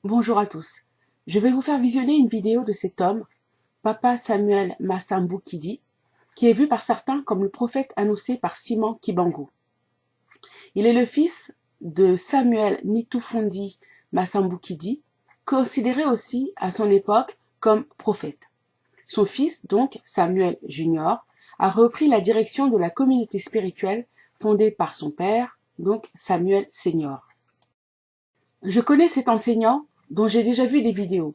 Bonjour à tous. Je vais vous faire visionner une vidéo de cet homme, Papa Samuel Massambou-Kidi, qui est vu par certains comme le prophète annoncé par Simon Kibangu. Il est le fils de Samuel Nitufundi Massambou-Kidi, considéré aussi à son époque comme prophète. Son fils, donc Samuel Junior, a repris la direction de la communauté spirituelle fondée par son père, donc Samuel Senior. Je connais cet enseignant dont j'ai déjà vu des vidéos.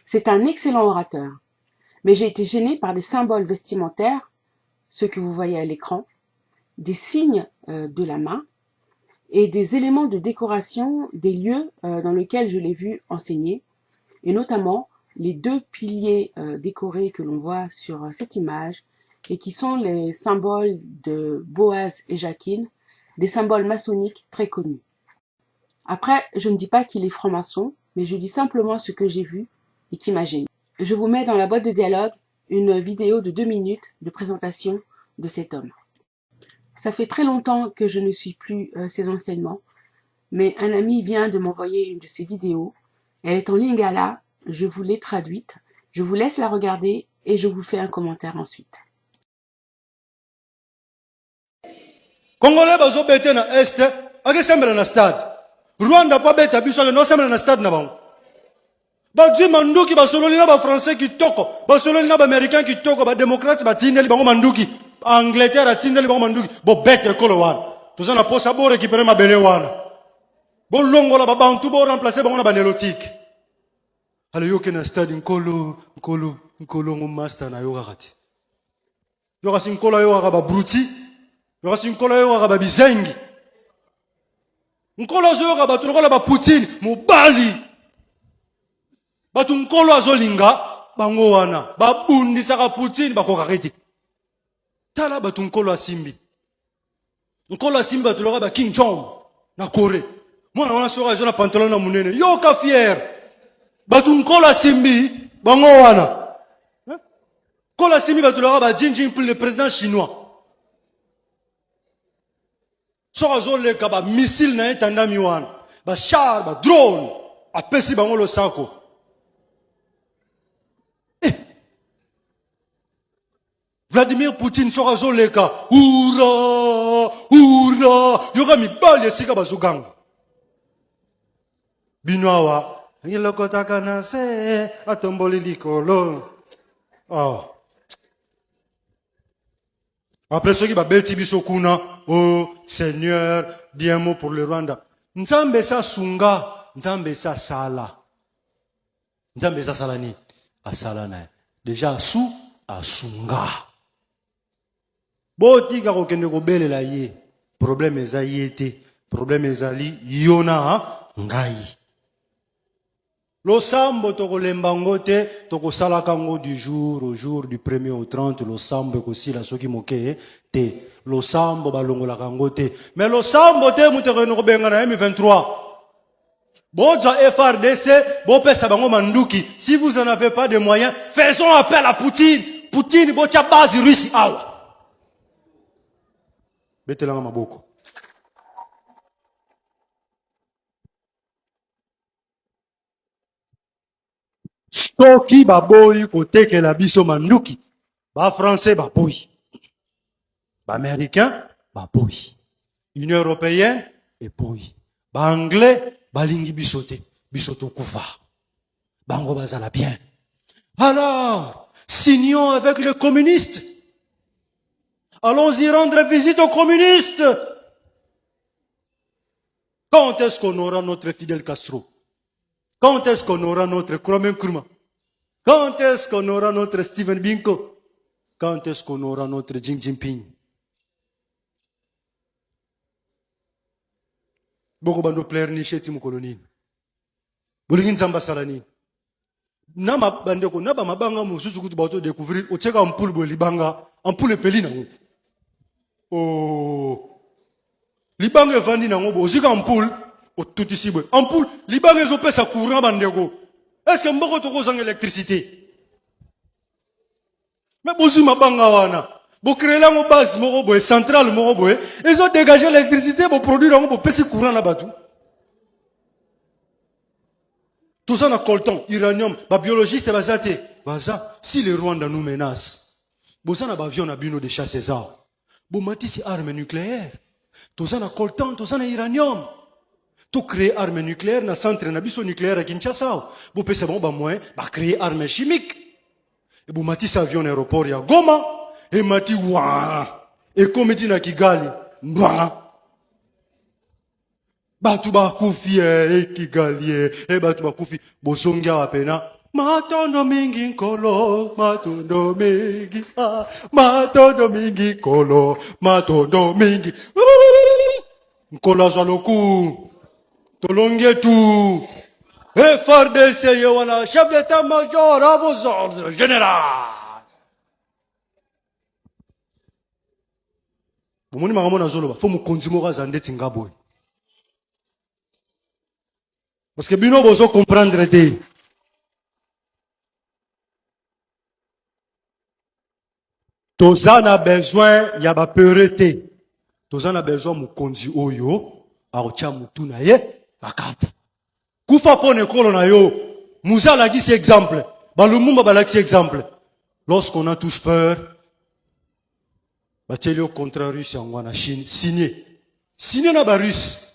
C'est un excellent orateur, mais j'ai été gênée par des symboles vestimentaires, ceux que vous voyez à l'écran, des signes de la main et des éléments de décoration des lieux dans lesquels je l'ai vu enseigner, et notamment les deux piliers décorés que l'on voit sur cette image et qui sont les symboles de Boaz et Jacquine, des symboles maçonniques très connus. Après, je ne dis pas qu'il est franc-maçon, mais je dis simplement ce que j'ai vu et qui m'a gêné. Je vous mets dans la boîte de dialogue une vidéo de 2 minutes de présentation de cet homme. Ça fait très longtemps que je ne suis plus ses enseignements, mais un ami vient de m'envoyer une de ses vidéos. Elle est en lingala, je vous l'ai traduite. Je vous laisse la regarder et je vous fais un commentaire ensuite. Congolais bazo bete na est, ake sembela na stade. Rwanda pa beta biso no sembela na stade na bango. Ba di manduki ba sololi na ba français ki toko, ba sololi na ba américain ki toko, ba démocrate ba tindeli bango manduki, Angleterre a tindeli bango manduki, bo bete kolo wana. Toza na posa bo récupérer mabele wana. Bo longola ba bantu bo remplacer bango na ba nélotique. Ale yoke na stade nkolo ngo master na yo kakati. Yo kasi nkolo yo ka ba bruti. Yoka nkolo yo ka ba bizengi. Nkolo zo ka ba tulokola ba Poutine mobali. Batu nkolo azolinga bango wana babundisa ka Poutine bakokaketi. Tala batu nkolo asimbi. Nkolo asimbi batuloka ba King Jong na Corée. Mwana wana soka zo na pantalon na munene. Yo ka fier. Batu nkolo asimbi bango wana. Nkolo asimbi batuloka ba Xi Jinping le président chinois. Soka zoleka ba missile na etandami wana ba char ba drone apesi bango lo sako Vladimir Poutine soka zoleka ura yoka mibali esika bazoganga bino awa ngilokotaka na se atomboli likolo Après ce qui va bêti biso kuna, oh Seigneur, dis un mot pour le Rwanda. Nzambe sa sunga, nzambe sa sala. Nzambe sa salani, asala na. Déjà sou asunga. Boti ka kokende ko belela ye. Problème ezali ete, problème ezali yona ngai. Lo sambo toko lembango te, toko salaka ngo du jour au jour, du 1er au 30, lo sambo kosi la soki moke te. Lo sambo balongola kango te. Mais lo sambo te muteko no benga na M23. Boja FRDC, bo pesa bango manduki. Si vous en avez pas de moyens, faisons appel à Poutine. Poutine bocha base Russie awa. Betelanga maboko. Soki baboyi kotekela biso manduki ba français baboyi ba américain baboyi Union européenne eboyi ba anglais balingi biso te biso tokufa bango bazala bien. Alors signons avec les communistes, allons-y rendre visite aux communistes. Quand est-ce qu'on aura notre Fidel Castro? Quand est-ce qu'on aura notre Kwame Nkrumah? Quand est-ce qu'on aura notre Steven Biko? Quand est-ce qu'on aura notre Xi Jinping? Boko bando plaire ni sheti mukoloni. Bolingin zamba salani. Nama bandeko naba mabanga mususu kuti bato découvrir o cheka ampoule bo libanga, ampoule peli nango. Oh. Libanga evandi nango bo ozika ampoule o tutisi bo. Ampoule libanga ezopesa courant bandeko. Est-ce que mboko toko zanga électricité? Mais bozu mabanga wana. Bo créer la base moko boy centrale moko boy. Ils ont dégagé l'électricité pour produire un peu de courant là-bas. Tout ça, on a coltan, uranium, bah, biologiste, bah, ça, si le Rwanda nous menace, bon, ça, on a avion, on a bino de chasse César. Bon, mati, c'est arme nucléaire. Tout ça, on a coltan, tout ça, on a uranium. Tout créer arme nucléaire, na centre, na biso nucléaire à Kinshasa. Bon, c'est bon, bah, moi, bah, créer arme chimique. Et bon, mati, c'est avion aéroport, ya Goma. Et mati, ouah. Et comme dit na Kigali, bah. Batu bakufi Kigali batu bakufi bosongia wapena matondo mingi nkolo matondo mingi matondo mingi kolo matondo mingi nkolo zaloku tolonge tu FARDC wana chef d'état-major à vos ordres général. Bomoni makamona zoloba faut mukonzi moko azandeti ngaboy. Parce que bino bozo comprendre te. Toza na besoin ya ba peurete. Toza na besoin mukonzi oyo aocha mutu na ye bakata. Kufa pone kolo na yo. Muzala qui c'est exemple. Balumumba balaki exemple. Lorsqu'on a tous peur, bateli au contrat russe en wana Chine signé. Signé na ba russe.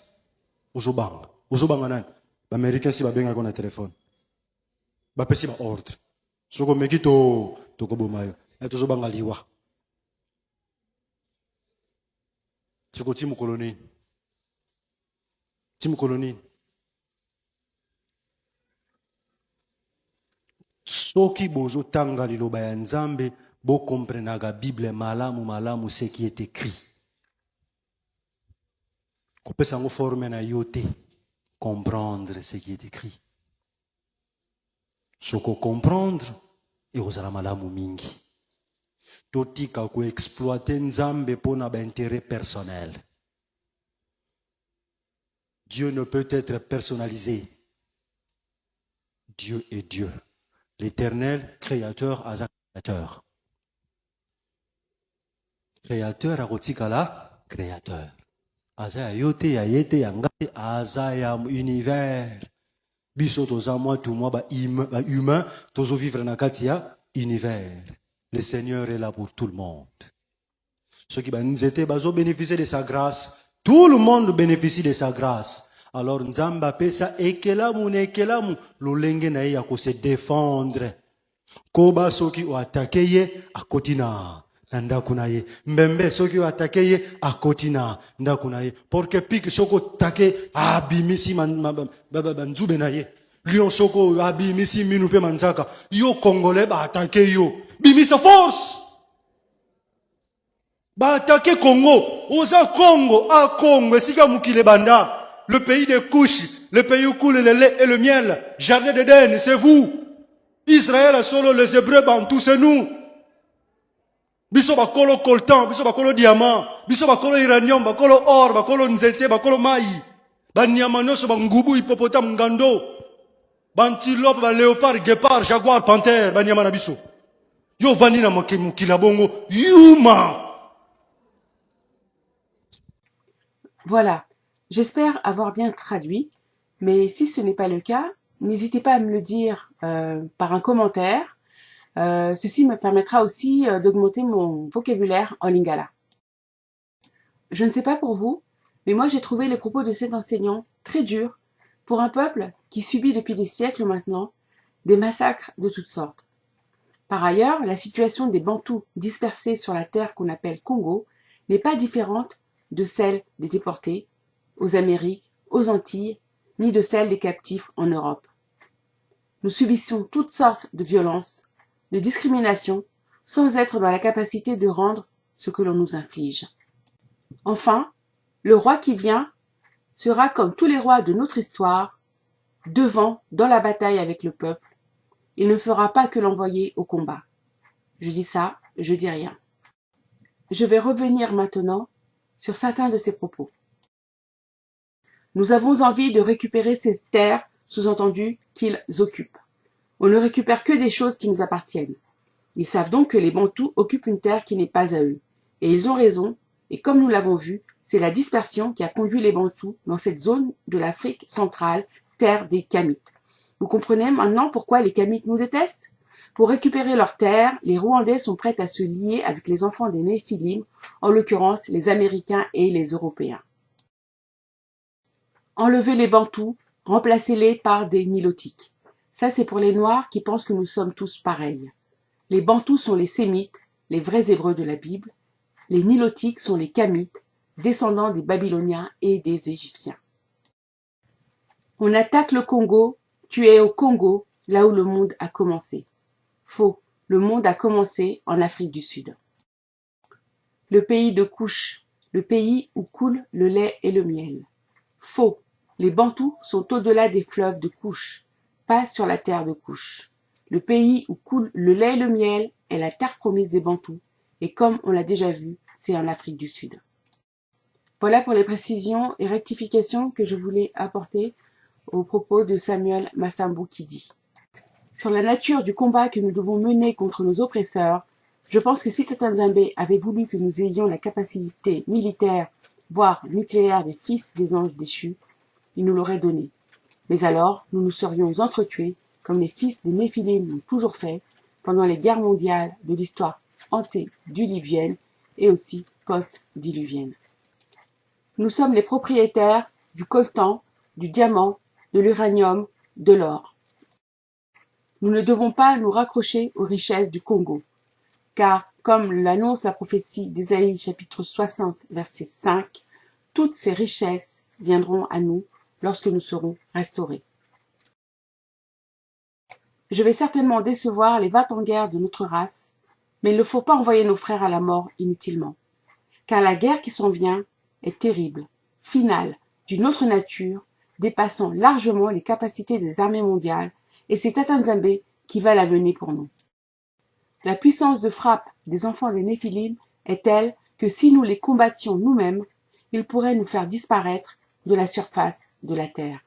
Ozobanga. Ozobanga nani? L'Américain si va bien avec un téléphone. Va passer par ordre. Ce qu'on me dit to kobomayo. Et toujours bangaliwa. Ce qu'on timu colonie. Timu colonie. Soki bozo tanga liloba ya Nzambe bo comprenaga Bible malamu ce qui est écrit. Kopesa ngo forme na yote. Comprendre ce qui est écrit. Ce qu'on comprendre, et aux alamalamu mingi. Totika ko exploiter Nzambe pour un intérêt personnel. Dieu ne peut être personnalisé. Dieu est Dieu. L'éternel créateur a créateur. Créateur a rotikala créateur. Aza yote ya yete ya ngate aza ya univers. Biso toza moi tout moi ba humain tozo vivre na kati ya univers. Le Seigneur est là pour tout le monde. Ceux qui banzete bazo bénéficier de sa grâce, tout le monde bénéficie de sa grâce. Alors Nzamba pesa ekelamu lolenge na ya ko se défendre. Koba soki o attaquer a kotina. Nandakunaye mbembe soki atakeye akotina ndakunaye porque pik soko take abimisi banzube naye lion soko abimisi minupe manzaka yo congolais ba attaquer yo bimisa force ba attaquer Congo oza Congo a Congo esika mukile banda le pays des couches, le pays où coule le lait et le miel, jardin d'Éden, c'est vous. Israël solo les Hébreux bantous c'est nous. Biso bakolo coltan, biso bakolo diamant, biso bakolo uranium, bakolo or, bakolo nzete, bakolo mai. Banyama nyonso bangubu hippopotame ngando. Bantilope, ba léopard, guépard, jaguar, panthère, banyama na biso. Yo vandi na mokila bongo, yuma. Voilà, j'espère avoir bien traduit, mais si ce n'est pas le cas, n'hésitez pas à me le dire par un commentaire. Ceci me permettra aussi d'augmenter mon vocabulaire en lingala. Je ne sais pas pour vous, mais moi j'ai trouvé les propos de cet enseignant très durs pour un peuple qui subit depuis des siècles maintenant des massacres de toutes sortes. Par ailleurs, la situation des Bantous dispersés sur la terre qu'on appelle Congo n'est pas différente de celle des déportés aux Amériques, aux Antilles, ni de celle des captifs en Europe. Nous subissons toutes sortes de violences, de discrimination, sans être dans la capacité de rendre ce que l'on nous inflige. Enfin, le roi qui vient sera comme tous les rois de notre histoire, devant, dans la bataille avec le peuple. Il ne fera pas que l'envoyer au combat. Je dis ça, je dis rien. Je vais revenir maintenant sur certains de ses propos. Nous avons envie de récupérer ces terres, sous-entendu qu'ils occupent. On ne récupère que des choses qui nous appartiennent. Ils savent donc que les Bantous occupent une terre qui n'est pas à eux. Et ils ont raison, et comme nous l'avons vu, c'est la dispersion qui a conduit les Bantous dans cette zone de l'Afrique centrale, terre des Kamites. Vous comprenez maintenant pourquoi les Kamites nous détestent? Pour récupérer leurs terres, les Rwandais sont prêts à se lier avec les enfants des Néphilim, en l'occurrence les Américains et les Européens. Enlevez les Bantous, remplacez-les par des Nilotiques. Ça, c'est pour les Noirs qui pensent que nous sommes tous pareils. Les Bantous sont les Sémites, les vrais Hébreux de la Bible. Les Nilotiques sont les Kamites, descendants des Babyloniens et des Égyptiens. On attaque le Congo, tu es au Congo, là où le monde a commencé. Faux, le monde a commencé en Afrique du Sud. Le pays de Couche, le pays où coule le lait et le miel. Faux, les Bantous sont au-delà des fleuves de Couche, pas sur la terre de Couche. Le pays où coule le lait et le miel est la terre promise des Bantous, et comme on l'a déjà vu, c'est en Afrique du Sud. Voilà pour les précisions et rectifications que je voulais apporter au propos de Samuel Massambo Kidi. Sur la nature du combat que nous devons mener contre nos oppresseurs, je pense que si Tata Nzambe avait voulu que nous ayons la capacité militaire, voire nucléaire des fils des anges déchus, il nous l'aurait donnée. Mais alors, nous nous serions entretués, comme les fils des Néphilim l'ont toujours fait, pendant les guerres mondiales de l'histoire antédiluvienne et aussi post-diluvienne. Nous sommes les propriétaires du coltan, du diamant, de l'uranium, de l'or. Nous ne devons pas nous raccrocher aux richesses du Congo, car, comme l'annonce la prophétie d'Ésaïe chapitre 60, verset 5, toutes ces richesses viendront à nous lorsque nous serons restaurés. Je vais certainement décevoir les va-t-en-guerre de notre race, mais il ne faut pas envoyer nos frères à la mort inutilement, car la guerre qui s'en vient est terrible, finale, d'une autre nature, dépassant largement les capacités des armées mondiales, et c'est Tata Nzambe qui va la mener pour nous. La puissance de frappe des enfants des Néphilim est telle que si nous les combattions nous-mêmes, ils pourraient nous faire disparaître de la surface de la Terre.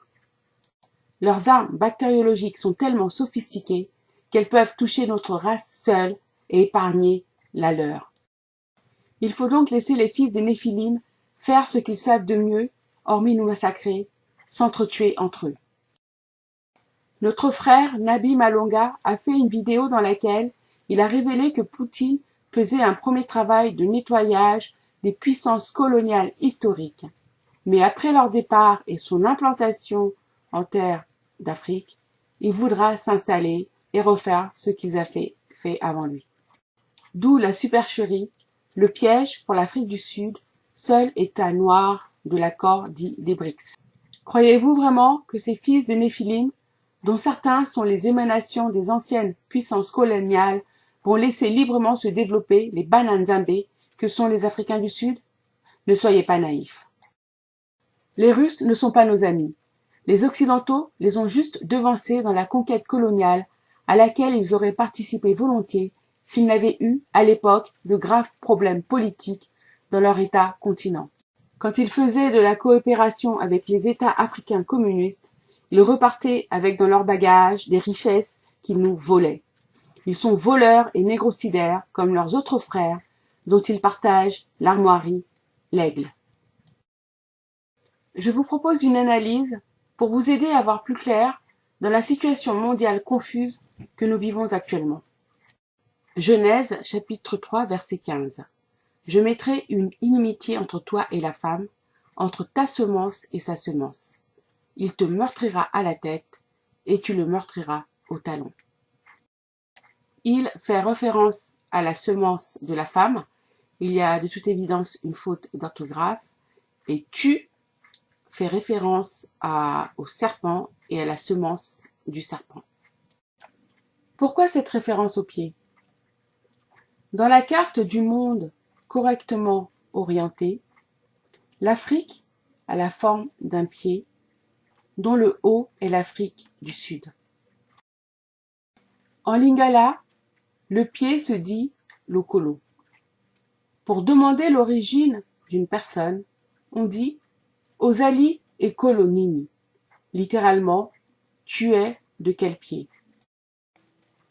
Leurs armes bactériologiques sont tellement sophistiquées qu'elles peuvent toucher notre race seule et épargner la leur. Il faut donc laisser les fils des Néphilim faire ce qu'ils savent de mieux, hormis nous massacrer, s'entretuer entre eux. Notre frère Nabi Malonga a fait une vidéo dans laquelle il a révélé que Poutine faisait un premier travail de nettoyage des puissances coloniales historiques. Mais après leur départ et son implantation en terre d'Afrique, il voudra s'installer et refaire ce qu'ils ont fait avant lui. D'où la supercherie, le piège pour l'Afrique du Sud, seul État noir de l'accord dit des BRICS. Croyez-vous vraiment que ces fils de Néphilim, dont certains sont les émanations des anciennes puissances coloniales, vont laisser librement se développer les Bananzambé que sont les Africains du Sud? Ne soyez pas naïfs. Les Russes ne sont pas nos amis. Les Occidentaux les ont juste devancés dans la conquête coloniale à laquelle ils auraient participé volontiers s'ils n'avaient eu, à l'époque, de graves problèmes politiques dans leur État continent. Quand ils faisaient de la coopération avec les États africains communistes, ils repartaient avec dans leur bagage des richesses qu'ils nous volaient. Ils sont voleurs et négrocidaires comme leurs autres frères, dont ils partagent l'armoirie, l'aigle. Je vous propose une analyse pour vous aider à voir plus clair dans la situation mondiale confuse que nous vivons actuellement. Genèse chapitre 3 verset 15. Je mettrai une inimitié entre toi et la femme, entre ta semence et sa semence. Il te meurtrira à la tête et tu le meurtriras au talon. Il fait référence à la semence de la femme. Il y a de toute évidence une faute d'orthographe. Et tu fait référence au serpent et à la semence du serpent. Pourquoi cette référence au pied? Dans la carte du monde correctement orientée, l'Afrique a la forme d'un pied, dont le haut est l'Afrique du Sud. En lingala, le pied se dit lokolo. Pour demander l'origine d'une personne, on dit Ozali et Kolonini, littéralement, tu es de quel pied?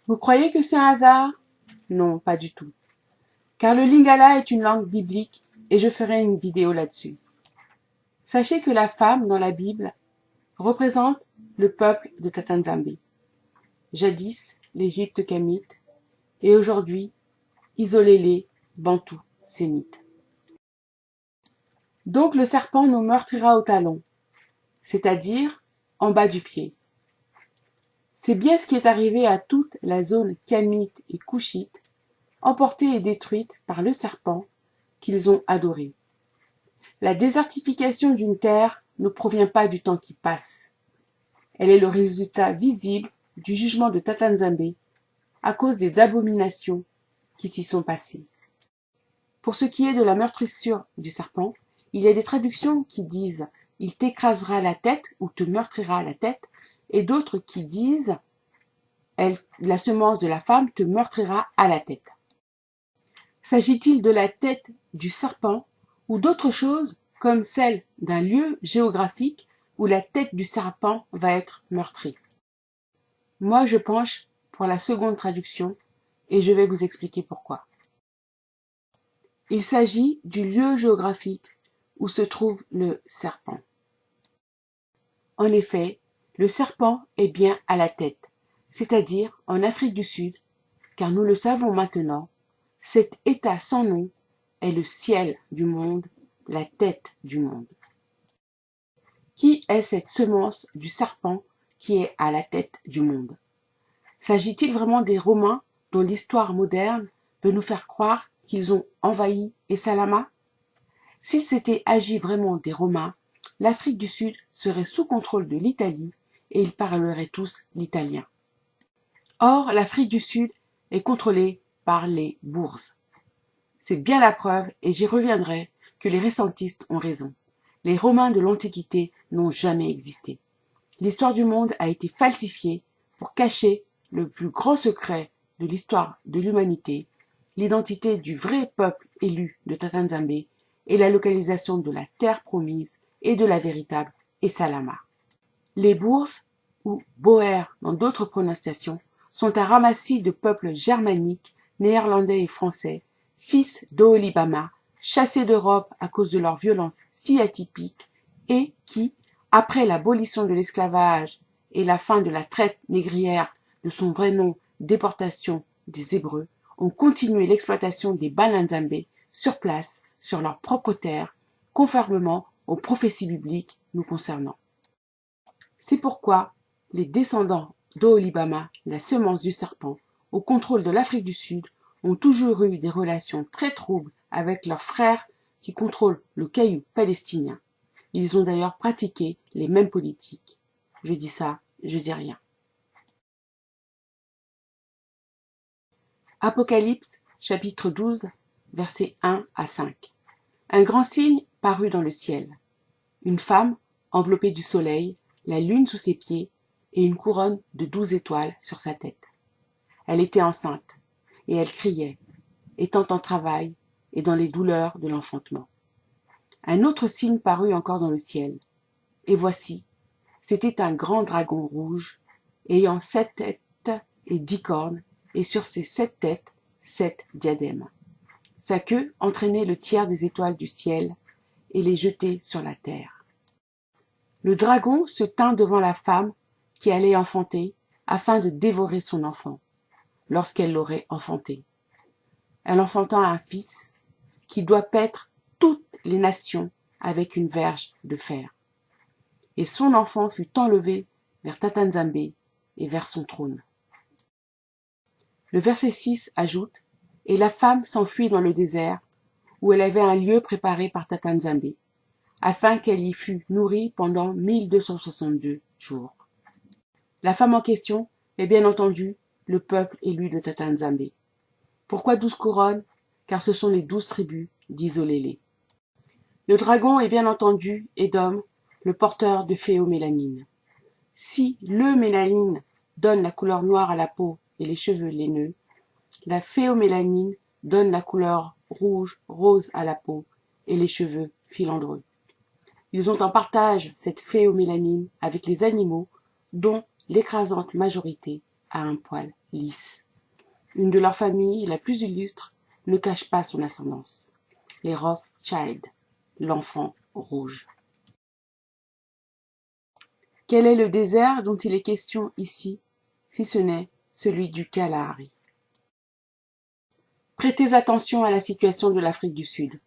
Vous croyez que c'est un hasard? Non, pas du tout. Car le lingala est une langue biblique et je ferai une vidéo là-dessus. Sachez que la femme dans la Bible représente le peuple de Tatanzambé. Jadis, l'Égypte kamite, et aujourd'hui, Isolélé, Bantou, sémite. Donc le serpent nous meurtrira au talon, c'est-à-dire en bas du pied. C'est bien ce qui est arrivé à toute la zone kamite et couchite, emportée et détruite par le serpent qu'ils ont adoré. La désertification d'une terre ne provient pas du temps qui passe. Elle est le résultat visible du jugement de Tatanzambé à cause des abominations qui s'y sont passées. Pour ce qui est de la meurtrissure du serpent, il y a des traductions qui disent « il t'écrasera la tête » ou « te meurtrira la tête » et d'autres qui disent « la semence de la femme te meurtrira à la tête ». S'agit-il de la tête du serpent ou d'autre chose comme celle d'un lieu géographique où la tête du serpent va être meurtrie? Moi, je penche pour la seconde traduction et je vais vous expliquer pourquoi. Il s'agit du lieu géographique où se trouve le serpent. En effet, le serpent est bien à la tête, c'est-à-dire en Afrique du Sud, car nous le savons maintenant, cet état sans nom est le ciel du monde, la tête du monde. Qui est cette semence du serpent qui est à la tête du monde? S'agit-il vraiment des Romains dont l'histoire moderne veut nous faire croire qu'ils ont envahi Essalamma? S'il s'était agi vraiment des Romains, l'Afrique du Sud serait sous contrôle de l'Italie et ils parleraient tous l'italien. Or, l'Afrique du Sud est contrôlée par les Bourses. C'est bien la preuve, et j'y reviendrai, que les récentistes ont raison. Les Romains de l'Antiquité n'ont jamais existé. L'histoire du monde a été falsifiée pour cacher le plus grand secret de l'histoire de l'humanité, l'identité du vrai peuple élu de Tatanzambé et la localisation de la terre promise et de la véritable Essalamma. Les Bourses, ou Boers dans d'autres prononciations, sont un ramassis de peuples germaniques, néerlandais et français, fils d'Oholibama, chassés d'Europe à cause de leur violence si atypique et qui, après l'abolition de l'esclavage et la fin de la traite négrière de son vrai nom, déportation des Hébreux, ont continué l'exploitation des Balanzambé sur place, sur leur propre terre, conformément aux prophéties bibliques nous concernant. C'est pourquoi les descendants d'Oholibama, la semence du serpent, au contrôle de l'Afrique du Sud, ont toujours eu des relations très troubles avec leurs frères qui contrôlent le caillou palestinien. Ils ont d'ailleurs pratiqué les mêmes politiques. Je dis ça, je dis rien. Apocalypse, chapitre 12, versets 1 à 5. Un grand signe parut dans le ciel. Une femme, enveloppée du soleil, la lune sous ses pieds, et une couronne de 12 étoiles sur sa tête. Elle était enceinte, et elle criait, étant en travail et dans les douleurs de l'enfantement. Un autre signe parut encore dans le ciel. Et voici, c'était un grand dragon rouge, ayant 7 têtes et 10 cornes, et sur ces 7 têtes, 7 diadèmes. Sa queue entraînait le tiers des étoiles du ciel et les jetait sur la terre. Le dragon se tint devant la femme qui allait enfanter afin de dévorer son enfant, lorsqu'elle l'aurait enfanté. Elle enfanta un fils qui doit paître toutes les nations avec une verge de fer. Et son enfant fut enlevé vers Tatanzambé et vers son trône. Le verset 6 ajoute « Et la femme s'enfuit dans le désert, où elle avait un lieu préparé par Tatanzambé, afin qu'elle y fût nourrie pendant 1262 jours. » La femme en question est bien entendu le peuple élu de Tatanzambé. Pourquoi 12 couronnes? Car ce sont les 12 tribus d'Isolélé. Le dragon est bien entendu Édom, le porteur de phéomélanine. Si le mélanine donne la couleur noire à la peau et les cheveux laineux, la phéomélanine donne la couleur rouge, rose à la peau et les cheveux filandreux. Ils ont en partage cette phéomélanine avec les animaux dont l'écrasante majorité a un poil lisse. Une de leurs familles, la plus illustre, ne cache pas son ascendance. Les Rothschild, l'enfant rouge. Quel est le désert dont il est question ici, si ce n'est celui du Kalahari? Prêtez attention à la situation de l'Afrique du Sud.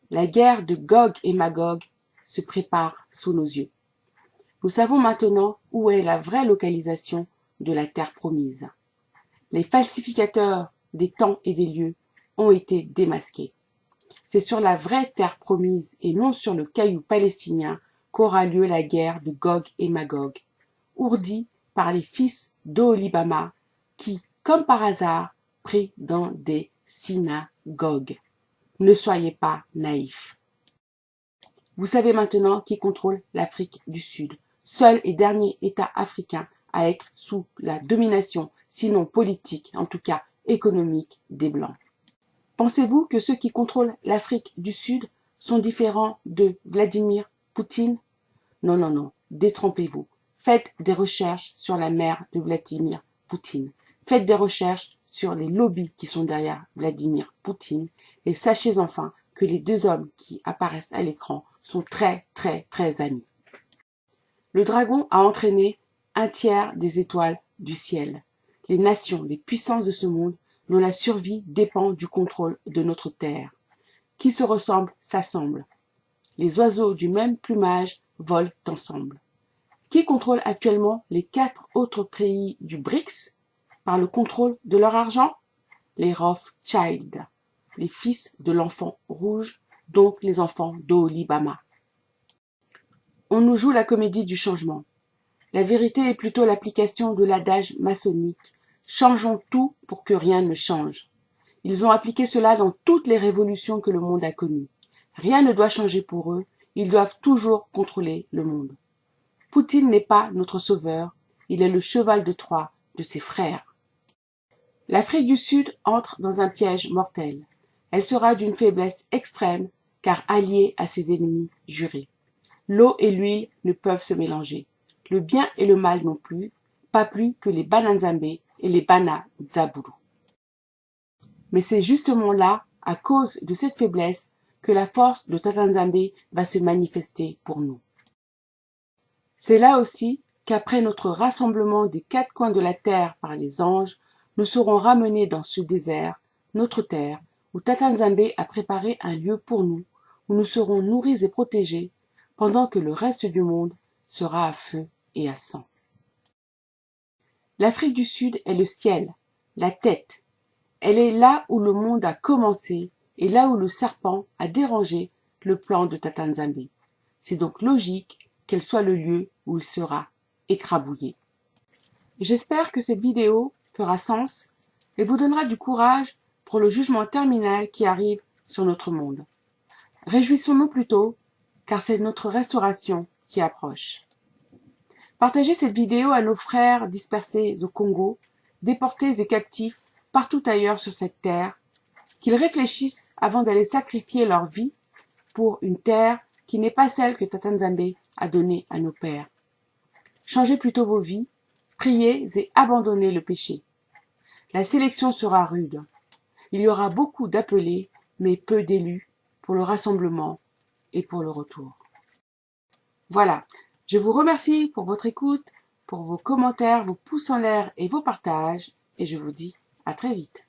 La guerre de Gog et Magog se prépare sous nos yeux. Nous savons maintenant où est la vraie localisation de la terre promise. Les falsificateurs des temps et des lieux ont été démasqués. C'est sur la vraie terre promise et non sur le caillou palestinien qu'aura lieu la guerre de Gog et Magog, ourdie par les fils d'Oholibama qui, comme par hasard, prient dans des synagogues. Ne soyez pas naïfs. Vous savez maintenant qui contrôle l'Afrique du Sud, seul et dernier État africain à être sous la domination, sinon politique, en tout cas économique, des Blancs. Pensez-vous que ceux qui contrôlent l'Afrique du Sud sont différents de Vladimir Poutine? Non, non, non, détrompez-vous. Faites des recherches sur la mère de Vladimir Poutine. Faites des recherches sur les lobbies qui sont derrière Vladimir Poutine et sachez enfin que les deux hommes qui apparaissent à l'écran sont très, très, très amis. Le dragon a entraîné un tiers des étoiles du ciel. Les nations, les puissances de ce monde dont la survie dépend du contrôle de notre terre. Qui se ressemble s'assemble. Les oiseaux du même plumage volent ensemble. Qui contrôle actuellement les 4 autres pays du BRICS par le contrôle de leur argent? Les Rothschild, les fils de l'enfant rouge, donc les enfants d'Oholibama. On nous joue la comédie du changement. La vérité est plutôt l'application de l'adage maçonnique « Changeons tout pour que rien ne change ». Ils ont appliqué cela dans toutes les révolutions que le monde a connues. Rien ne doit changer pour eux, ils doivent toujours contrôler le monde. Poutine n'est pas notre sauveur, il est le cheval de Troie de ses frères. L'Afrique du Sud entre dans un piège mortel. Elle sera d'une faiblesse extrême, car alliée à ses ennemis jurés. L'eau et l'huile ne peuvent se mélanger. Le bien et le mal non plus, pas plus que les Bananzambe et les Bana Zabulu. Mais c'est justement là, à cause de cette faiblesse, que la force de Tatanzambe va se manifester pour nous. C'est là aussi qu'après notre rassemblement des 4 coins de la terre par les anges, nous serons ramenés dans ce désert, notre terre, où Tatanzambe a préparé un lieu pour nous, où nous serons nourris et protégés, pendant que le reste du monde sera à feu et à sang. L'Afrique du Sud est le ciel, la tête. Elle est là où le monde a commencé et là où le serpent a dérangé le plan de Tatanzambe. C'est donc logique qu'elle soit le lieu où il sera écrabouillé. J'espère que cette vidéo fera sens et vous donnera du courage pour le jugement terminal qui arrive sur notre monde. Réjouissons-nous plutôt, car c'est notre restauration qui approche. Partagez cette vidéo à nos frères dispersés au Congo, déportés et captifs partout ailleurs sur cette terre, qu'ils réfléchissent avant d'aller sacrifier leur vie pour une terre qui n'est pas celle que Tatanzambe a donnée à nos pères. Changez plutôt vos vies, priez et abandonnez le péché. La sélection sera rude. Il y aura beaucoup d'appelés, mais peu d'élus pour le rassemblement et pour le retour. Voilà, je vous remercie pour votre écoute, pour vos commentaires, vos pouces en l'air et vos partages, et je vous dis à très vite.